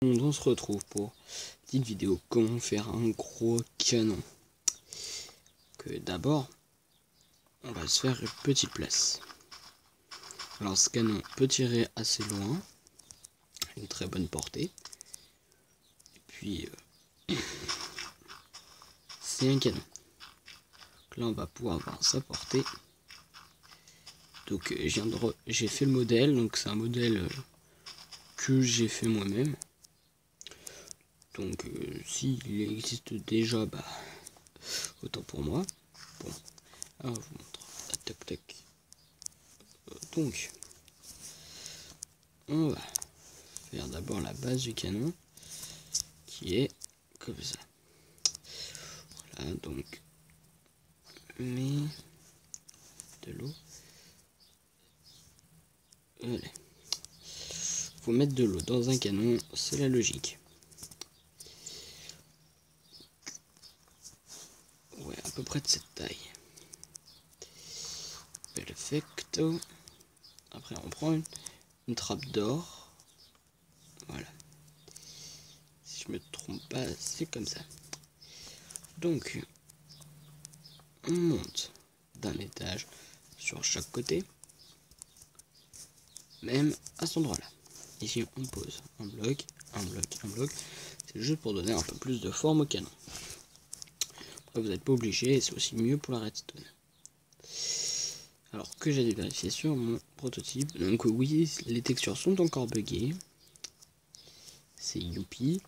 On se retrouve pour une petite vidéo comment faire un gros canon. Que d'abord, on va se faire une petite place. Alors ce canon peut tirer assez loin, une très bonne portée. Et puis c'est un canon. Donc là on va pouvoir avoir sa portée. Donc j'ai fait le modèle, donc c'est un modèle que j'ai fait moi-même. Donc s'il existe déjà, bah autant pour moi. Bon, alors je vous montre. Tac tac. Donc on va faire d'abord la base du canon qui est comme ça. Voilà, donc mais de l'eau. Allez. Faut mettre de l'eau dans un canon, c'est la logique. Ouais, à peu près de cette taille. Perfecto. Après on prend une trappe d'or. Voilà. Si je me trompe pas, c'est comme ça. Donc on monte d'un étage sur chaque côté. Même à cet endroit là. Ici on pose un bloc, un bloc, un bloc. C'est juste pour donner un peu plus de forme au canon. Après vous n'êtes pas obligé, et c'est aussi mieux pour la redstone. Alors que j'ai vérifié sur mon prototype. Donc oui, les textures sont encore buggées. C'est youpi.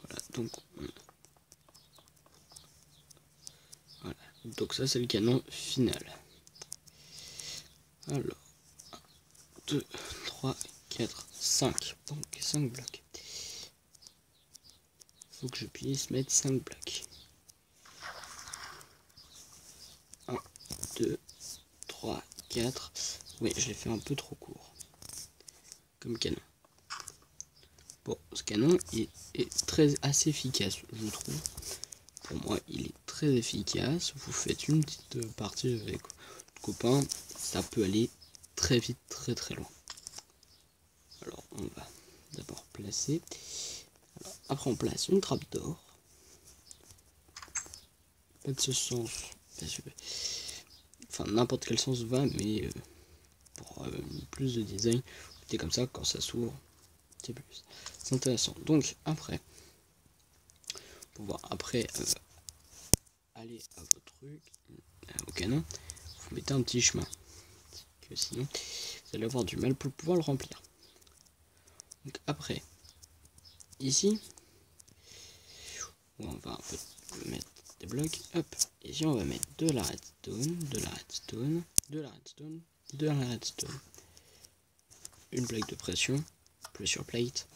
Voilà, donc voilà. Donc ça c'est le canon final. Alors 1, 2, 3, 4, 5. Donc 5 blocs. Faut que je puisse mettre 5 blocs. 1, 2, 3, 4. Oui, je l'ai fait un peu trop court. Comme canon. Bon, ce canon est assez efficace, je trouve. Pour moi, il est très efficace. Vous faites une petite partie avec votre copain, ça peut aller très vite, très loin. Alors, on va d'abord placer. Alors, après, on place une trappe d'or. Pas de ce sens. Enfin, n'importe quel sens va, mais pour plus de design, c'est comme ça, quand ça s'ouvre, c'est intéressant. Donc, après, pouvoir aller à votre truc, au canon, vous mettez un petit chemin. Que sinon, vous allez avoir du mal pour pouvoir le remplir. Donc, après, ici, on va un peu mettre des blocs, hop, ici on va mettre de la redstone, de la redstone, de la redstone, de la redstone, une plaque de pression, pressure plate,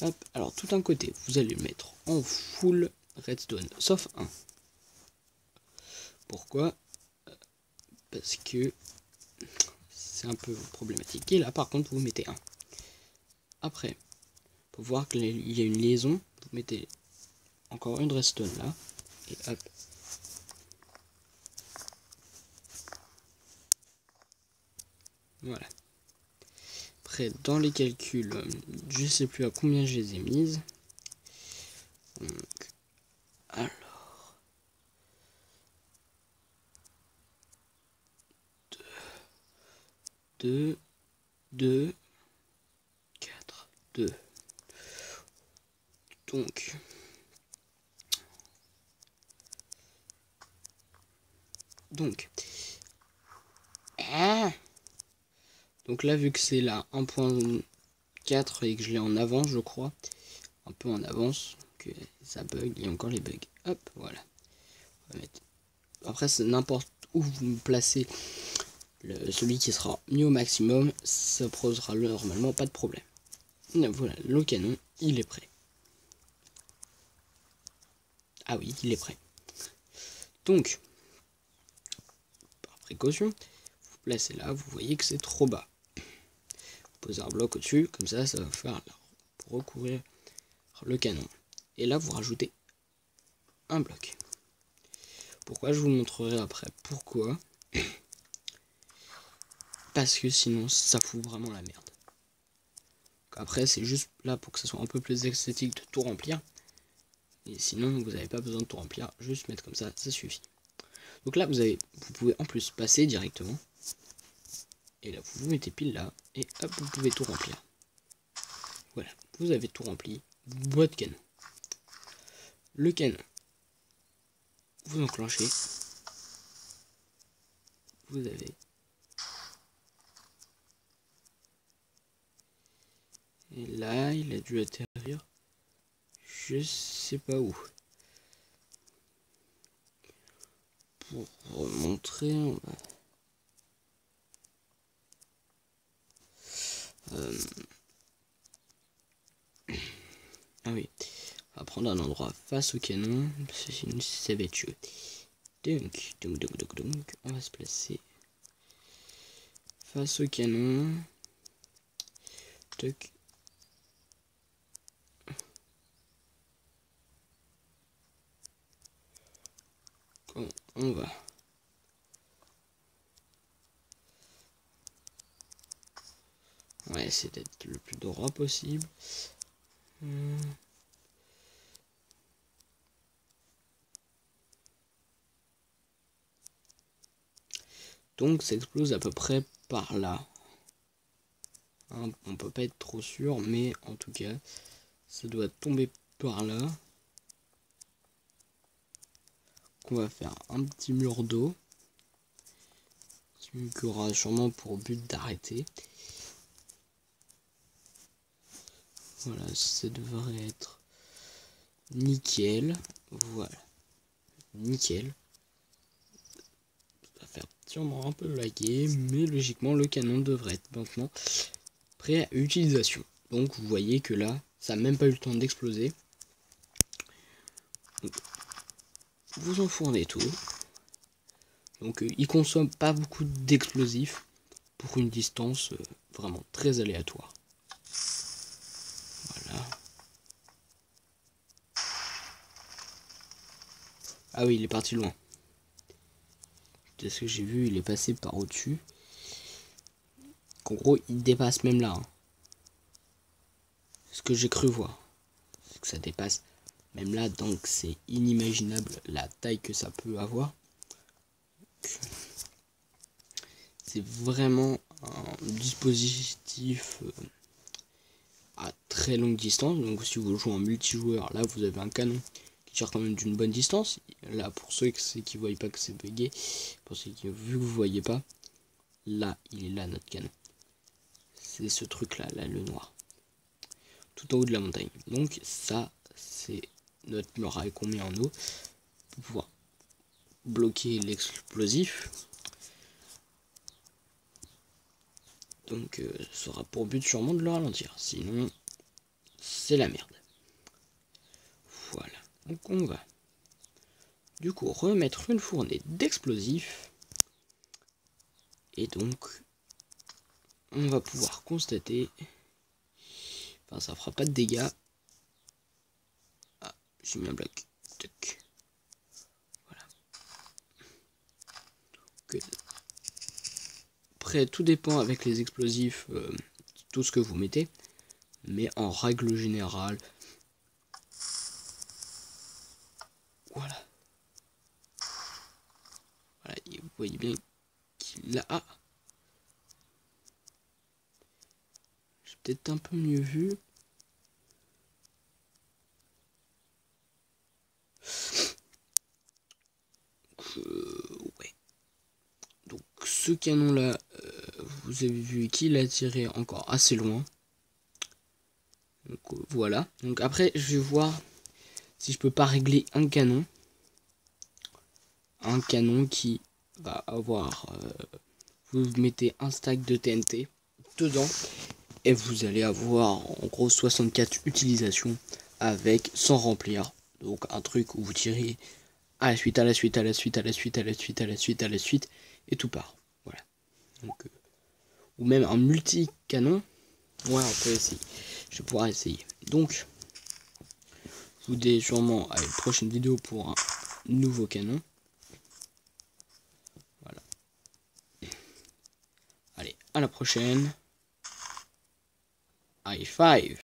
hop, alors tout un côté, vous allez le mettre en full redstone, sauf un. Pourquoi? Parce que c'est un peu problématique, et là par contre vous mettez un. Après, pour voir qu'il y a une liaison, vous mettez encore une redstone là, et hop. Voilà. Après, dans les calculs, je sais plus à combien je les ai mises. Donc, alors, 2, 2, 4, 2. Donc là, vu que c'est la 1.4 et que je l'ai en avance, je crois, un peu en avance, que ça bug, il y a encore les bugs. Hop, voilà. On va mettre. Après, c'est n'importe où vous me placez celui qui sera mis au maximum, ça posera normalement pas de problème. Voilà, le canon, il est prêt. Ah oui, il est prêt. Donc, par précaution, vous placez là, vous voyez que c'est trop bas. Vous posez un bloc au-dessus, comme ça, ça va faire pour recouvrir le canon. Et là, vous rajoutez un bloc. Pourquoi? Je vous montrerai après pourquoi. Parce que sinon, ça fout vraiment la merde. Après, c'est juste là pour que ça soit un peu plus esthétique de tout remplir. Et sinon, vous n'avez pas besoin de tout remplir. Juste mettre comme ça suffit. Donc là, vous pouvez en plus passer directement. Et là, vous vous mettez pile là. Et hop, vous pouvez tout remplir. Voilà, vous avez tout rempli. Votre canon. Le canon. Vous enclenchez. Vous avez. Et là, il a dû atterrir. Je sais pas où. Pour remontrer, on va... Ah oui, on va prendre un endroit face au canon, sinon ça va être chaud. Donc, on va se placer face au canon. Toc. On va. On va essayer d'être le plus droit possible. Donc ça explose à peu près par là. Hein, on peut pas être trop sûr, mais en tout cas, ça doit tomber par là. On va faire un petit mur d'eau qui aura sûrement pour but d'arrêter. Voilà, ça devrait être nickel. Voilà, nickel. Ça va faire sûrement un peu laguer, mais logiquement le canon devrait être maintenant prêt à utilisation. Donc vous voyez que là, ça n'a même pas eu le temps d'exploser. Vous enfournez tout. Donc il consomme pas beaucoup d'explosifs pour une distance vraiment très aléatoire. Voilà. Ah oui, il est parti loin. De ce que j'ai vu, il est passé par au-dessus. En gros, il dépasse même là. Hein. Ce que j'ai cru voir. C'est que ça dépasse même là, donc c'est inimaginable la taille que ça peut avoir. C'est vraiment un dispositif à très longue distance. Donc si vous jouez en multijoueur, là vous avez un canon qui tire quand même d'une bonne distance. Là pour ceux qui ne voient pas que c'est bugué, pour ceux qui vu que vous voyez pas, là il est là notre canon. C'est ce truc là, le noir. Tout en haut de la montagne. Donc ça c'est notre muraille qu'on met en eau pour pouvoir bloquer l'explosif. Donc ça aura pour but sûrement de le ralentir. Sinon c'est la merde. Voilà. Donc on va du coup remettre une fournée d'explosifs. Et donc on va pouvoir constater. Enfin ça fera pas de dégâts. Ah, j'ai mis un bloc. Tac. Voilà. Donc, après tout dépend avec les explosifs, tout ce que vous mettez. Mais en règle générale. Voilà. Voilà, vous voyez bien qu'il a. Ah, j'ai peut-être un peu mieux vu. Ouais. Donc ce canon là, vous avez vu qu'il a tiré encore assez loin. Donc voilà. Donc après je vais voir si je peux pas régler un canon. Un canon qui va avoir... vous mettez un stack de TNT dedans. Et vous allez avoir en gros 64 utilisations avec sans remplir. Donc un truc où vous tirez à la suite, à la suite, à la suite, à la suite, à la suite, à la suite, à la suite. Et tout part. Voilà. Donc, ou même un multi-canon. Ouais, on peut essayer. Je vais pouvoir essayer. Donc, je vous dis sûrement à une prochaine vidéo pour un nouveau canon. Voilà. Allez, à la prochaine. High five.